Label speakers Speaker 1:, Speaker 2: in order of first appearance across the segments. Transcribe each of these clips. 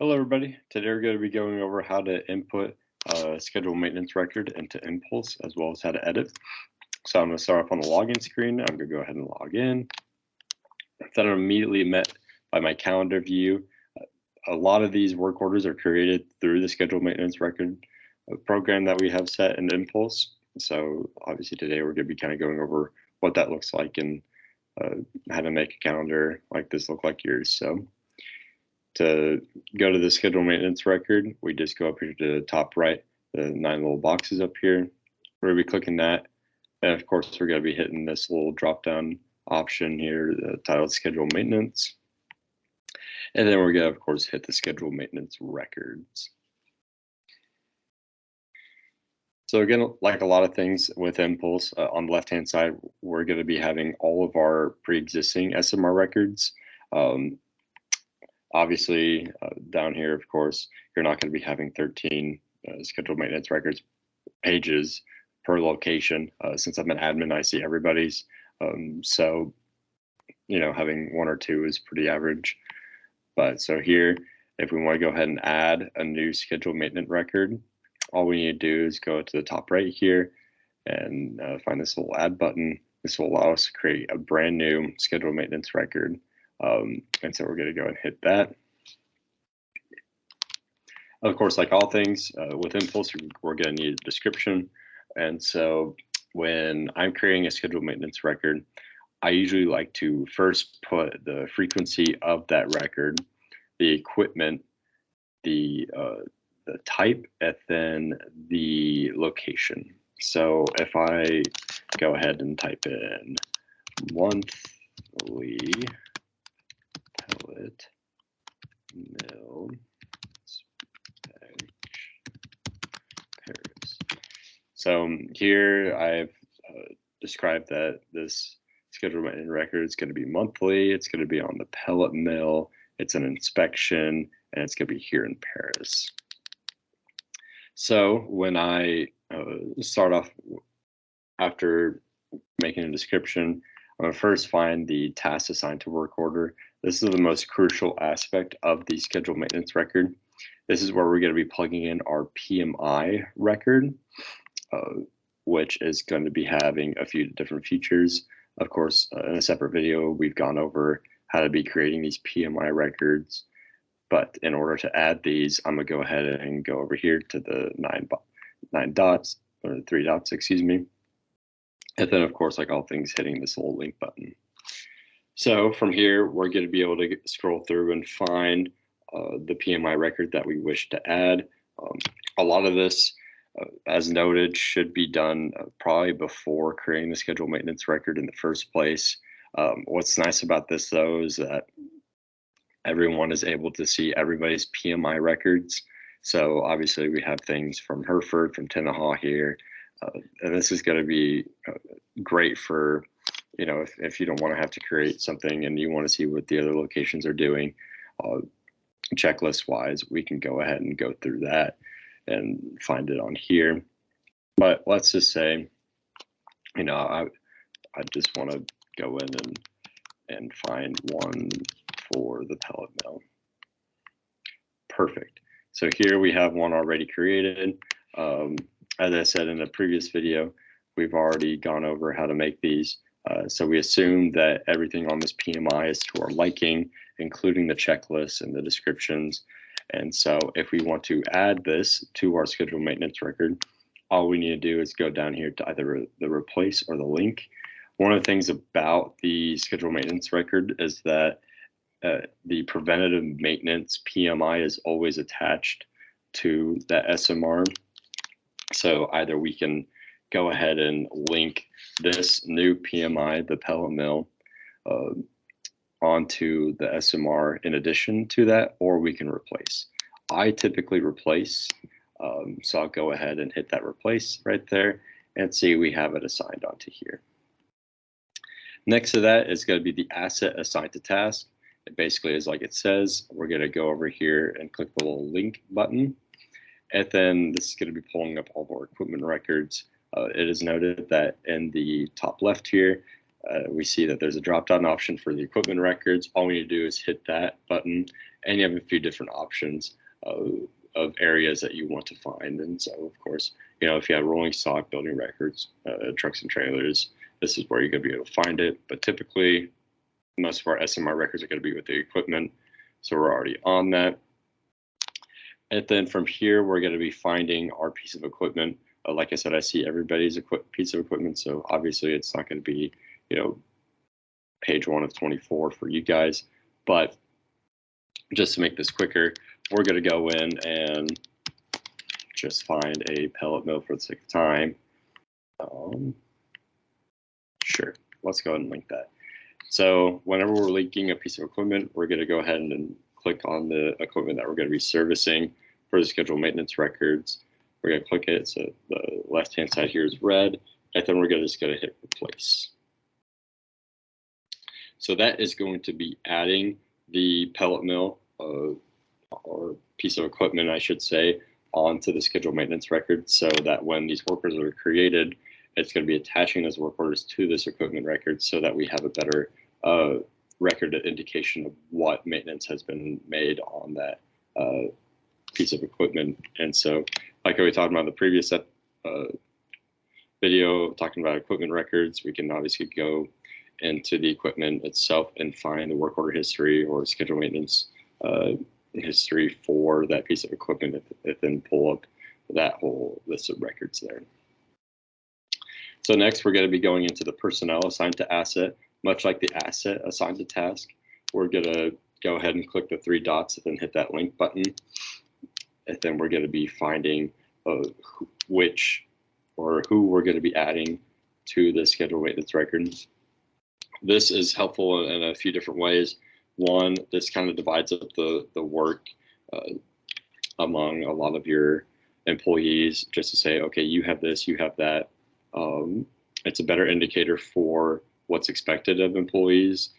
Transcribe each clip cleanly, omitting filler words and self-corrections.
Speaker 1: Hello, everybody. Today we're going to be going over how to input a schedule maintenance record into Impulse, as well as how to edit. So I'm going to start off on the login screen. I'm going to go ahead and log in. Then I'm immediately met by my calendar view. A lot of these work orders are created through the schedule maintenance record program that we have set in Impulse. So obviously today we're going to be kind of going over what that looks like and how to make a calendar like this look like yours. So to go to the schedule maintenance record, we just go up here to the top right, the 9 little boxes up here. We're going to be clicking that. And of course, we're going to be hitting this little drop down option here titled schedule maintenance. And then we're going to, of course, hit the schedule maintenance records. So again, like a lot of things with Impulse, on the left-hand side, we're going to be having all of our pre-existing SMR records. Obviously, down here, of course, you're not going to be having 13 scheduled maintenance records pages per location. Since I'm an admin, I see everybody's. So, having one or two is pretty average. But so here, if we want to go ahead and add a new scheduled maintenance record, all we need to do is go to the top right here and find this little add button. This will allow us to create a brand new scheduled maintenance record. And so we're going to go and hit that. Of course, like all things with Impulse, we're going to need a description. And so when I'm creating a scheduled maintenance record, I usually like to first put the frequency of that record, the equipment, the type, and then the location. So if I go ahead and type in monthly pellet mill Paris. So here I've described that this scheduled maintenance record is going to be monthly. It's going to be on the pellet mill. It's an inspection, and it's going to be here in Paris. So when I start off after making a description, I'm going to first find the task assigned to work order. This is the most crucial aspect of the scheduled maintenance record. This is where we're going to be plugging in our PMI record, which is going to be having a few different features. Of course, in a separate video, we've gone over how to be creating these PMI records. But in order to add these, I'm going to go ahead and go over here to the nine dots, or 3 dots, excuse me. And then, of course, like all things, hitting this little link button. So from here, we're going to be able to scroll through and find the PMI record that we wish to add. A lot of this, as noted, should be done probably before creating the scheduled maintenance record in the first place. What's nice about this, though, is that everyone is able to see everybody's PMI records. So obviously we have things from Hereford, from Tenaha here, and this is going to be great for, if you don't want to have to create something and you want to see what the other locations are doing, checklist wise, we can go ahead and go through that and find it on here. But let's just say, I just want to go in and find one for the pellet mill. Perfect. So here we have one already created. As I said in a previous video, we've already gone over how to make these. So we assume that everything on this PMI is to our liking, including the checklist and the descriptions. And so if we want to add this to our scheduled maintenance record, all we need to do is go down here to either the replace or the link. One of the things about the scheduled maintenance record is that the preventative maintenance PMI is always attached to that SMR. So either we can go ahead and link this new PMI, the pellet mill, onto the SMR in addition to that, or we can replace. I typically replace, so I'll go ahead and hit that replace right there and see we have it assigned onto here. Next to that is going to be the asset assigned to task. It basically is like it says. We're going to go over here and click the little link button. And then this is going to be pulling up all of our equipment records. It is noted that in the top left here, we see that there's a drop-down option for the equipment records. All we need to do is hit that button, and you have a few different options of areas that you want to find. And so, of course, if you have rolling stock, building records, trucks and trailers, this is where you're going to be able to find it. But typically, most of our SMR records are going to be with the equipment, so we're already on that. And then from here, we're going to be finding our piece of equipment. Like I said, I see everybody's piece of equipment, so obviously it's not going to be, page 1 of 24 for you guys. But just to make this quicker, we're going to go in and just find a pellet mill for the sake of time. Sure, let's go ahead and link that. So whenever we're linking a piece of equipment, we're going to go ahead and click on the equipment that we're going to be servicing for the scheduled maintenance records. We're going to click it, so the left-hand side here is red, and then we're just going to hit replace. So that is going to be adding the pellet mill, or piece of equipment, I should say, onto the scheduled maintenance record, so that when these work orders are created, it's going to be attaching those work orders to this equipment record so that we have a better record indication of what maintenance has been made on that piece of equipment. And so, like we talked about in the previous video talking about equipment records, we can obviously go into the equipment itself and find the work order history or scheduled maintenance history for that piece of equipment, and then pull up that whole list of records there. So next, we're going to be going into the personnel assigned to asset. Much like the asset assigned to task, we're going to go ahead and click the 3 dots and then hit that link button. And then we're going to be finding which or who we're going to be adding to the scheduled maintenance record. This is helpful in a few different ways. One, this kind of divides up the work among a lot of your employees, just to say, okay, you have this, you have that. It's a better indicator for what's expected of employees.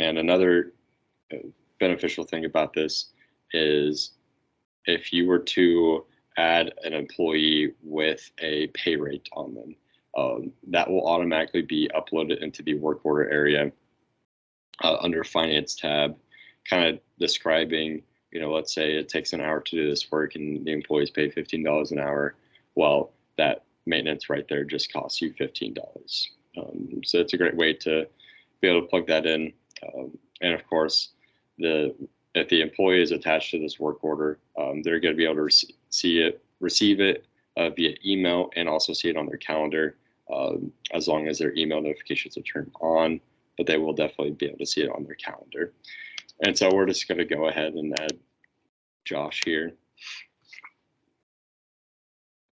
Speaker 1: And another beneficial thing about this is if you were to add an employee with a pay rate on them, that will automatically be uploaded into the work order area under finance tab, kind of describing, let's say it takes an hour to do this work and the employee's paid $15 an hour. Well, that maintenance right there just costs you $15. So it's a great way to be able to plug that in. And of course, if the employee is attached to this work order, they're going to be able to receive it via email and also see it on their calendar, as long as their email notifications are turned on, but they will definitely be able to see it on their calendar. And so we're just going to go ahead and add Josh here.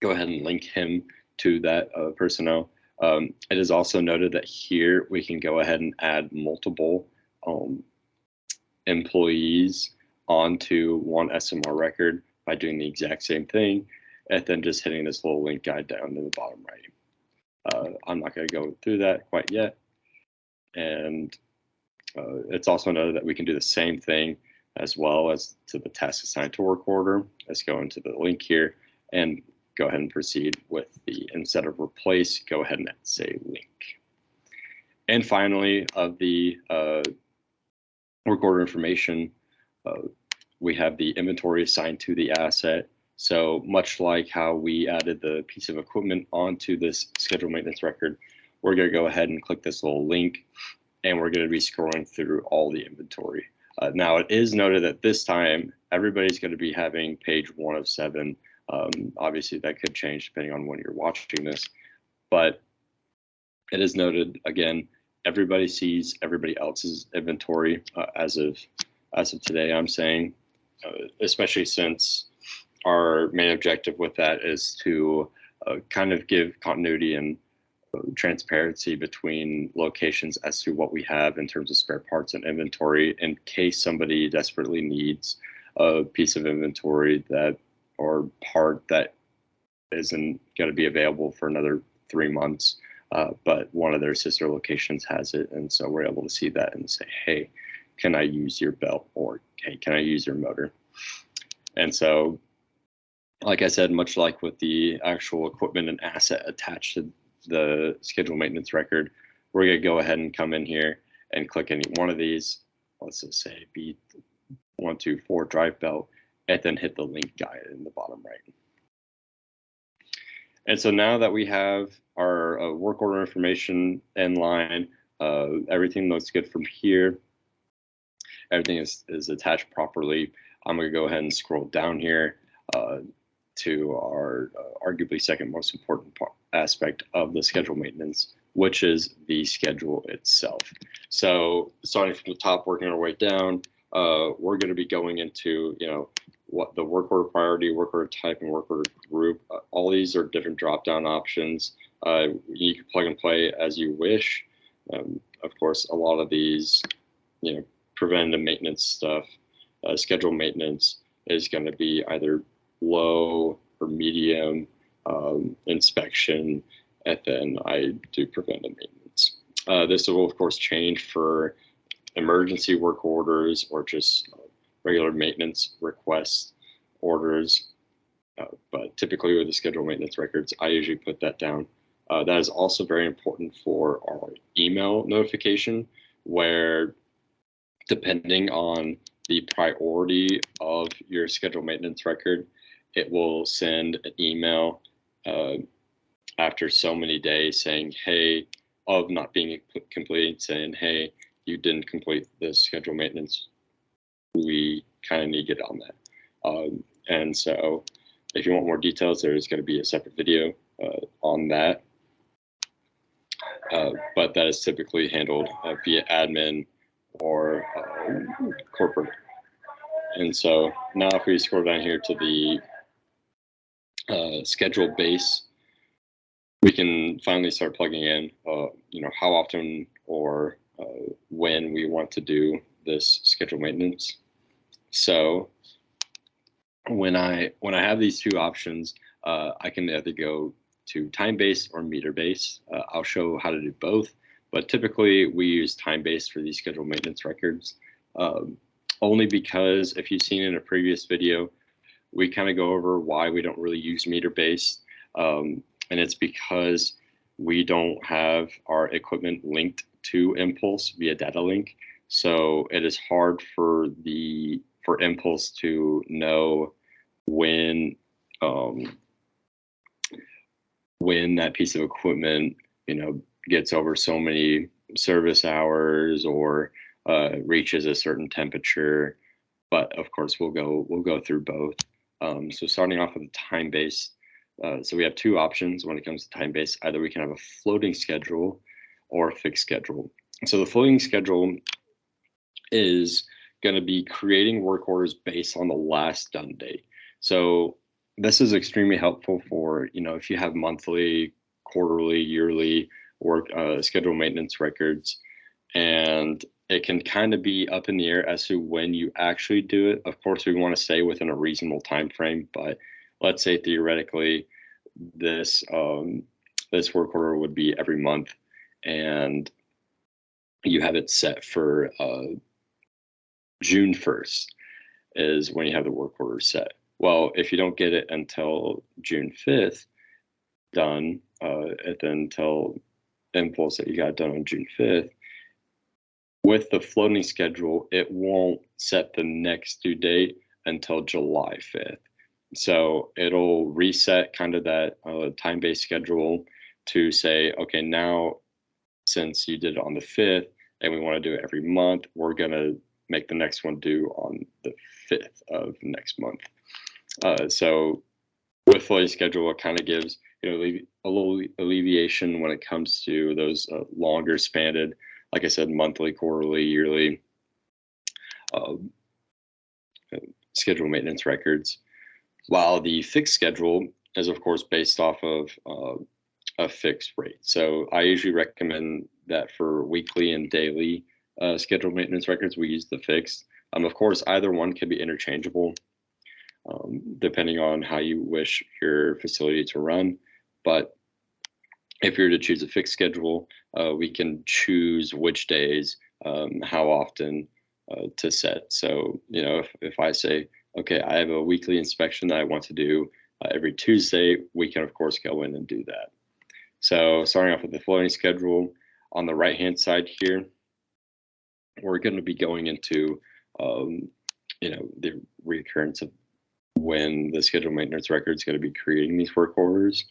Speaker 1: Go ahead and link him to that personnel. It is also noted that here we can go ahead and add multiple employees onto one SMR record by doing the exact same thing, and then just hitting this little link guide down in the bottom right. I'm not going to go through that quite yet. And it's also noted that we can do the same thing as well as to the task assigned to work order. Let's go into the link here and go ahead and proceed with the, instead of replace, go ahead and say link. And finally, of the work order information, we have the inventory assigned to the asset. So much like how we added the piece of equipment onto this scheduled maintenance record, we're going to go ahead and click this little link, and we're going to be scrolling through all the inventory. Now, it is noted that this time, everybody's going to be having page 1 of 7. Obviously, that could change depending on when you're watching this, but it is noted, again, everybody sees everybody else's inventory as of today, I'm saying, especially since our main objective with that is to kind of give continuity and transparency between locations as to what we have in terms of spare parts and inventory, in case somebody desperately needs a piece of inventory that or part that isn't going to be available for another 3 months, but one of their sister locations has it, and so we're able to see that and say, hey, can I use your belt, or hey, can I use your motor? And so, like I said, much like with the actual equipment and asset attached to the scheduled maintenance record, we're going to go ahead and come in here and click any one of these. Let's just say 1, 2, 4 drive belt, and then hit the link guide in the bottom right. And so now that we have our work order information in line, everything looks good from here. Everything is attached properly. I'm going to go ahead and scroll down here to our arguably second most important aspect of the schedule maintenance, which is the schedule itself. So starting from the top, working our way down, we're going to be going into, what the work order priority, work order type, and work order group. All these are different drop-down options. You can plug and play as you wish. Of course, a lot of these, preventive maintenance stuff, schedule maintenance is going to be either low or medium inspection, and then I do preventive maintenance. This will, of course, change for emergency work orders or just regular maintenance request orders. But typically with the schedule maintenance records, I usually put that down. That is also very important for our email notification, where depending on the priority of your schedule maintenance record, it will send an email after so many days saying, hey, of not being completed, saying, hey, you didn't complete this schedule maintenance. We kind of need to get on that. And so if you want more details, there's going to be a separate video on that. But that is typically handled via admin or corporate. And so now if we scroll down here to the schedule base, we can finally start plugging in, how often or when we want to do this schedule maintenance. So when I have these two options, I can either go to time-based or meter-based. I'll show how to do both, but typically we use time-based for these schedule maintenance records, only because if you've seen in a previous video, we kind of go over why we don't really use meter-based, and it's because we don't have our equipment linked to Mpulse via data link. So it is hard for Mpulse to know when that piece of equipment, gets over so many service hours or reaches a certain temperature. But of course, we'll go through both. So starting off with a time-based, so we have two options when it comes to time-based. Either we can have a floating schedule or a fixed schedule. So the floating schedule is going to be creating work orders based on the last done date. So this is extremely helpful for, if you have monthly, quarterly, yearly work schedule maintenance records, and it can kind of be up in the air as to when you actually do it. Of course, we want to stay within a reasonable time frame, but let's say theoretically this work order would be every month, and you have it set for June 1st is when you have the work order set. Well, if you don't get it until June 5th done, and then tell Mpulse that you got it done on June 5th, with the floating schedule, it won't set the next due date until July 5th. So it'll reset kind of that time-based schedule to say, okay, now since you did it on the 5th and we want to do it every month, we're going to make the next one due on the 5th of next month. So with floating schedule, it kind of gives a little alleviation when it comes to those longer spanned, like I said, monthly, quarterly, yearly schedule maintenance records. While the fixed schedule is, of course, based off of a fixed rate. So I usually recommend that for weekly and daily schedule maintenance records, we use the fixed. Of course, either one can be interchangeable, depending on how you wish your facility to run. But if you're to choose a fixed schedule, we can choose which days, how often to set. So, if I say, okay, I have a weekly inspection that I want to do every Tuesday, we can, of course, go in and do that. So starting off with the floating schedule, on the right-hand side here, we're going to be going into, the recurrence of when the scheduled maintenance record is going to be creating these work orders.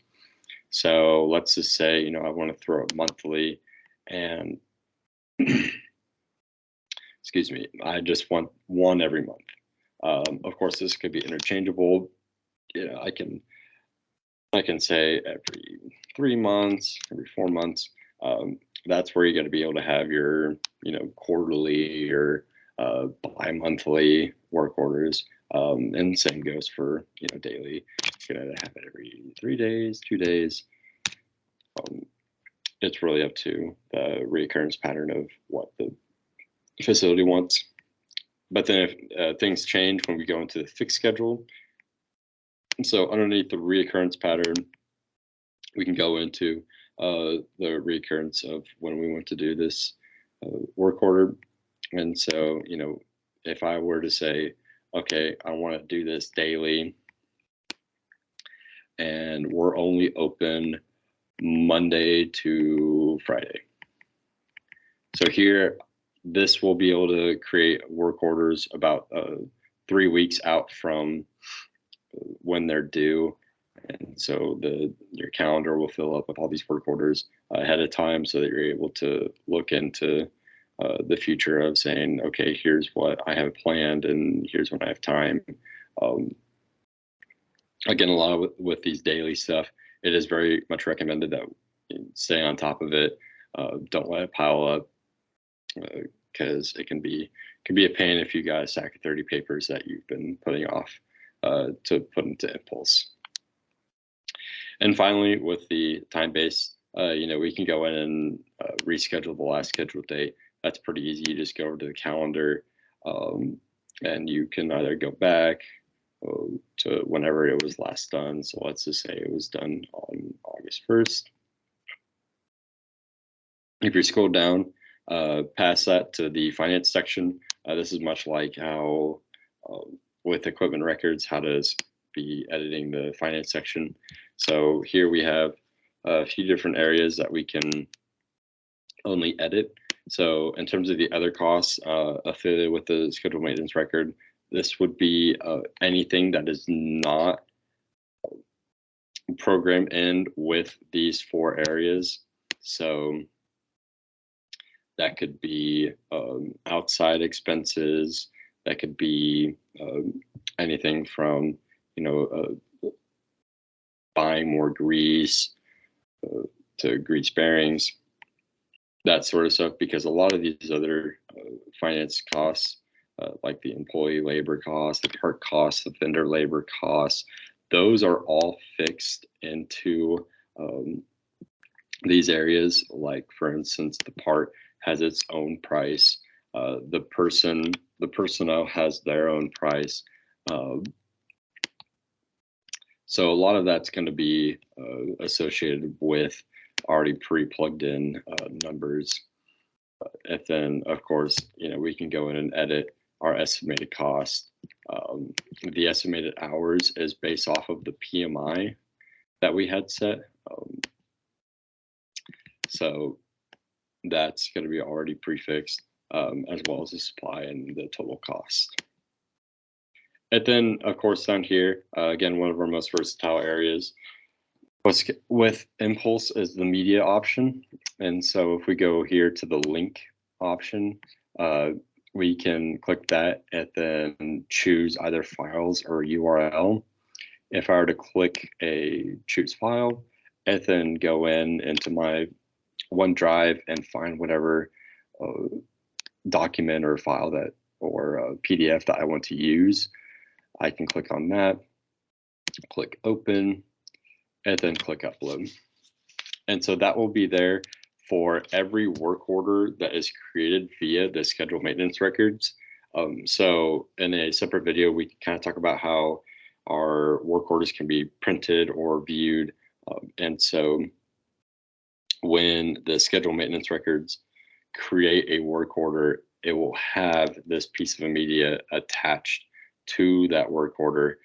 Speaker 1: So let's just say, I want to throw it monthly, and excuse me, I just want one every month. Of course, this could be interchangeable. I can say every 3 months, every 4 months. That's where you're going to be able to have your, quarterly or bi-monthly work orders. And same goes for, daily. You're going to have it every 3 days, 2 days. It's really up to the reoccurrence pattern of what the facility wants. But then if things change when we go into the fixed schedule, so underneath the reoccurrence pattern, we can go into the reoccurrence of when we want to do this work order. And so, if I were to say, okay, I want to do this daily, and we're only open Monday to Friday. So here, this will be able to create work orders about 3 weeks out from when they're due. And so your calendar will fill up with all these work orders ahead of time, so that you're able to look into the future of saying, okay, here's what I have planned and here's when I have time. Again, a lot with these daily stuff, it is very much recommended that you stay on top of it. Don't let it pile up, because it can be a pain if you got a stack of 30 papers that you've been putting off to put into Mpulse. And finally, with the time-based, we can go in and reschedule the last scheduled date. That's pretty easy. You just go over to the calendar, and you can either go back to whenever it was last done. So let's just say it was done on August 1st. If you scroll down past that to the finance section, this is much like how with equipment records, how to be editing the finance section. So here we have a few different areas that we can only edit. So in terms of the other costs affiliated with the scheduled maintenance record, this would be anything that is not programmed in with these 4 areas. So that could be outside expenses. That could be anything from, buying more grease to grease bearings, that sort of stuff. Because a lot of these other finance costs, like the employee labor costs, the part costs, the vendor labor costs, those are all fixed into these areas. Like, for instance, the part has its own price. The personnel has their own price. So a lot of that's going to be associated with already pre-plugged in numbers. And then, of course, we can go in and edit our estimated cost. The estimated hours is based off of the PMI that we had set. So that's going to be already prefixed, as well as the supply and the total cost. And then, of course, down here, again, one of our most versatile areas with Mpulse is the media option. And so if we go here to the link option, we can click that and then choose either files or URL. If I were to click choose file, and then go into my OneDrive and find whatever document or file or PDF that I want to use, I can click on that, click open, and then click upload. And so that will be there for every work order that is created via the scheduled maintenance records. So in a separate video, we kind of talk about how our work orders can be printed or viewed. And so when the scheduled maintenance records create a work order, it will have this piece of media attached to that work order,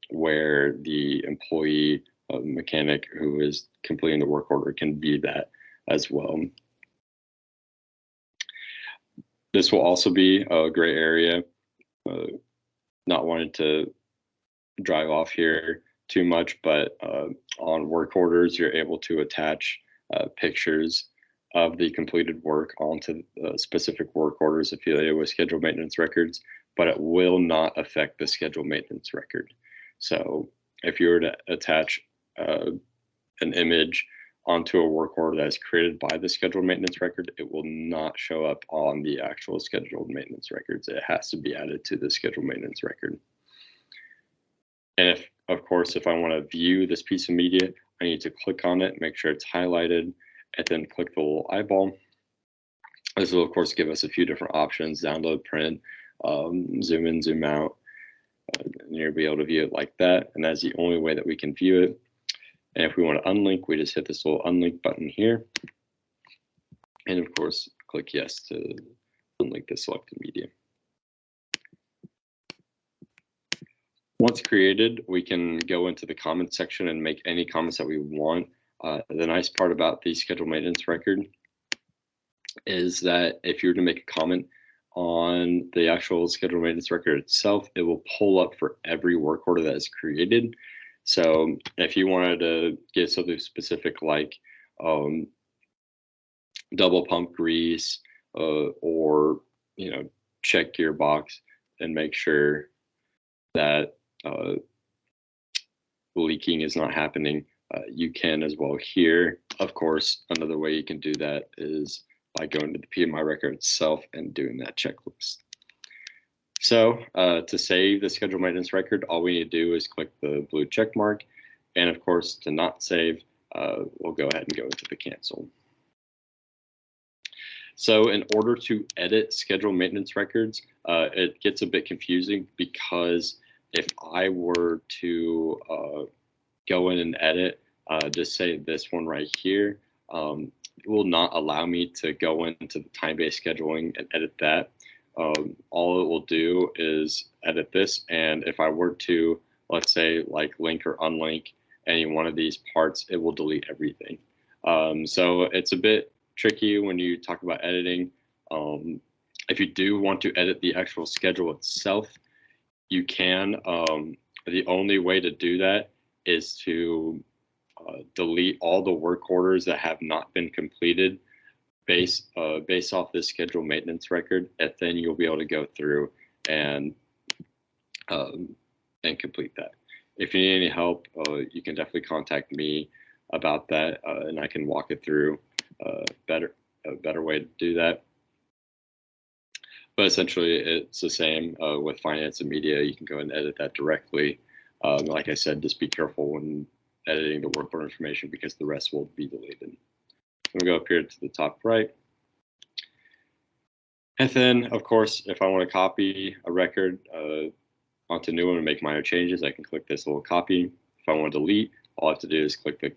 Speaker 1: where the employee mechanic who is completing the work order can view that as well. This will also be a gray area not wanting to drive off here too much, but on work orders, you're able to attach pictures of the completed work onto specific work orders affiliated with scheduled maintenance records, but it will not affect the scheduled maintenance record. So if you were to attach an image onto a work order that is created by the scheduled maintenance record, it will not show up on the actual scheduled maintenance records. It has to be added to the scheduled maintenance record. And if, of course, if I want to view this piece of media, I need to click on it, make sure it's highlighted, and then click the little eyeball. This will, of course, give us a few different options: download, print, zoom in, zoom out. And you'll be able to view it like that. And that's the only way that we can view it. And if we want to unlink, we just hit this little unlink button here. And of course, click yes to unlink the selected media. Once created, we can go into the comments section and make any comments that we want. The nice part about the scheduled maintenance record is that if you were to make a comment on the actual scheduled maintenance record itself, it will pull up for every work order that is created. So if you wanted to get something specific like double pump grease or check gearbox and make sure that leaking is not happening, you can as well here. Of course, another way you can do that is by going to the PMI record itself and doing that checklist. So to save the scheduled maintenance record, all we need to do is click the blue check mark. And of course, to not save, we'll go ahead and go into the cancel. So in order to edit scheduled maintenance records, it gets a bit confusing because if I were to go in and edit, just say this one right here, it will not allow me to go into the time-based scheduling and edit that. All it will do is edit this, and if I were to, let's say, like link or unlink any one of these parts, it will delete everything. So it's a bit tricky when you talk about editing. If you do want to edit the actual schedule itself, you can. The only way to do that is to delete all the work orders that have not been completed based off this scheduled maintenance record, and then you'll be able to go through and complete that. If you need any help, you can definitely contact me about that, and I can walk it through a better way to do that. But essentially, it's the same with finance and media. You can go and edit that directly. Like I said, just be careful when editing the work order information because the rest will be deleted. I'm going to go up here to the top right. And then, of course, if I want to copy a record onto a new one and make minor changes, I can click this little copy. If I want to delete, all I have to do is click the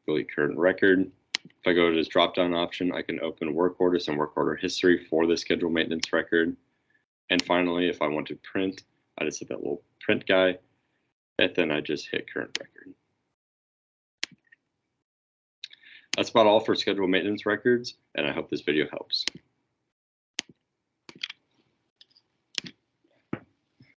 Speaker 1: delete current record. If I go to this drop-down option, I can open work orders and work order history for the scheduled maintenance record. And finally, if I want to print, I just hit that little print guy, and then I just hit current record. That's about all for scheduled maintenance records, and I hope this video helps.